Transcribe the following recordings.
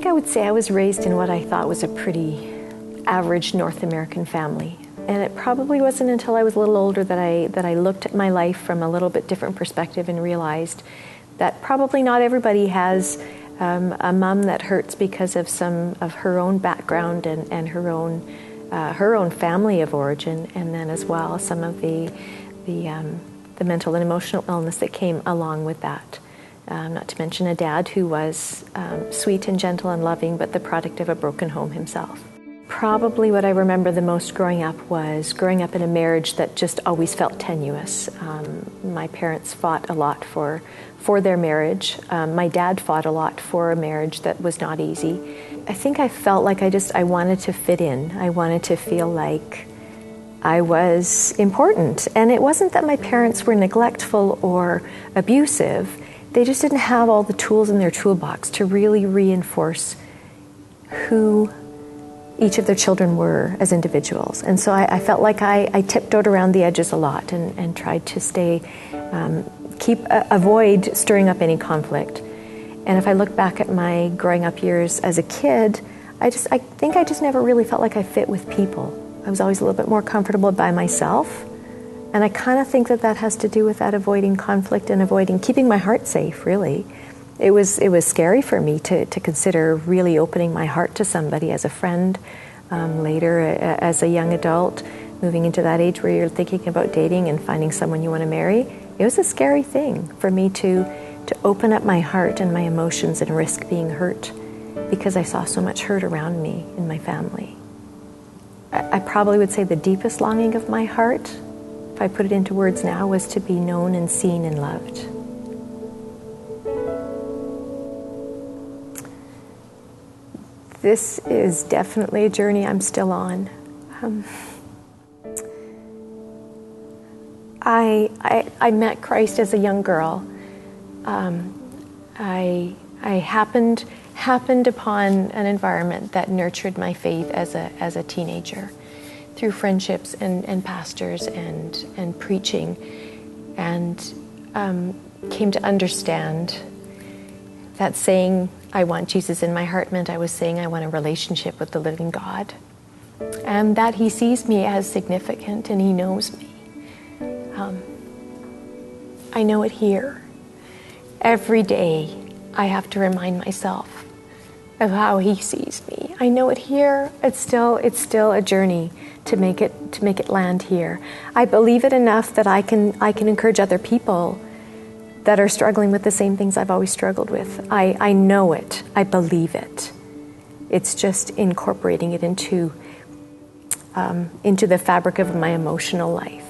think I would say I was raised in what I thought was a pretty average North American family. And it probably wasn't until I was a little older that I looked at my life from a little bit different perspective and realized that probably not everybody has a mom that hurts because of some of her own background and her own family of origin, and then as well some of the mental and emotional illness that came along with that. Not to mention a dad who was sweet and gentle and loving, but the product of a broken home himself. Probably what I remember the most growing up was growing up in a marriage that just always felt tenuous. My parents fought a lot for their marriage. My dad fought a lot for a marriage that was not easy. I think I felt like I wanted to fit in. I wanted to feel like I was important. And it wasn't that my parents were neglectful or abusive. They just didn't have all the tools in their toolbox to really reinforce who each of their children were as individuals. And so I felt like I tiptoed around the edges a lot and tried to avoid stirring up any conflict. And if I look back at my growing up years as a kid, I think I just never really felt like I fit with people. I was always a little bit more comfortable by myself. And I kind of think that has to do with that avoiding conflict and keeping my heart safe, really. It was scary for me to consider really opening my heart to somebody as a friend, later as a young adult, moving into that age where you're thinking about dating and finding someone you want to marry. It was a scary thing for me to open up my heart and my emotions and risk being hurt, because I saw so much hurt around me in my family. I probably would say the deepest longing of my heart, if I put it into words now, was to be known and seen and loved. This is definitely a journey I'm still on. I met Christ as a young girl. I happened upon an environment that nurtured my faith as a teenager, through friendships and pastors and preaching, and came to understand that saying, I want Jesus in my heart, meant I was saying I want a relationship with the living God, and that He sees me as significant and He knows me. I know it here. Every day I have to remind myself of how He sees me. I know it here. It's still a journey to make it land here. I believe it enough that I can encourage other people that are struggling with the same things I've always struggled with. I know it. I believe it. It's just incorporating it into the fabric of my emotional life.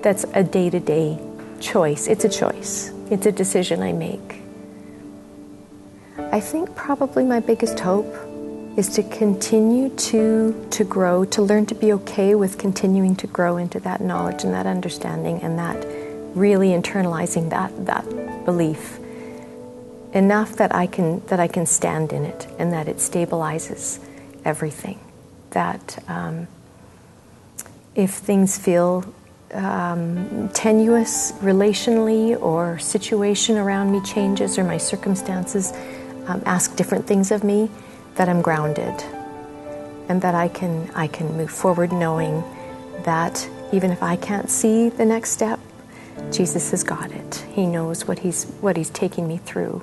That's a day-to-day choice. It's a choice. It's a decision I make. I think probably my biggest hope is to continue to grow, to learn to be okay with continuing to grow into that knowledge and that understanding, and that really internalizing that belief enough that I can stand in it, and that it stabilizes everything. That if things feel tenuous relationally, or situation around me changes, or my circumstances ask different things of me, that I'm grounded, and that I can move forward knowing that even if I can't see the next step, Jesus has got it. He knows what he's taking me through.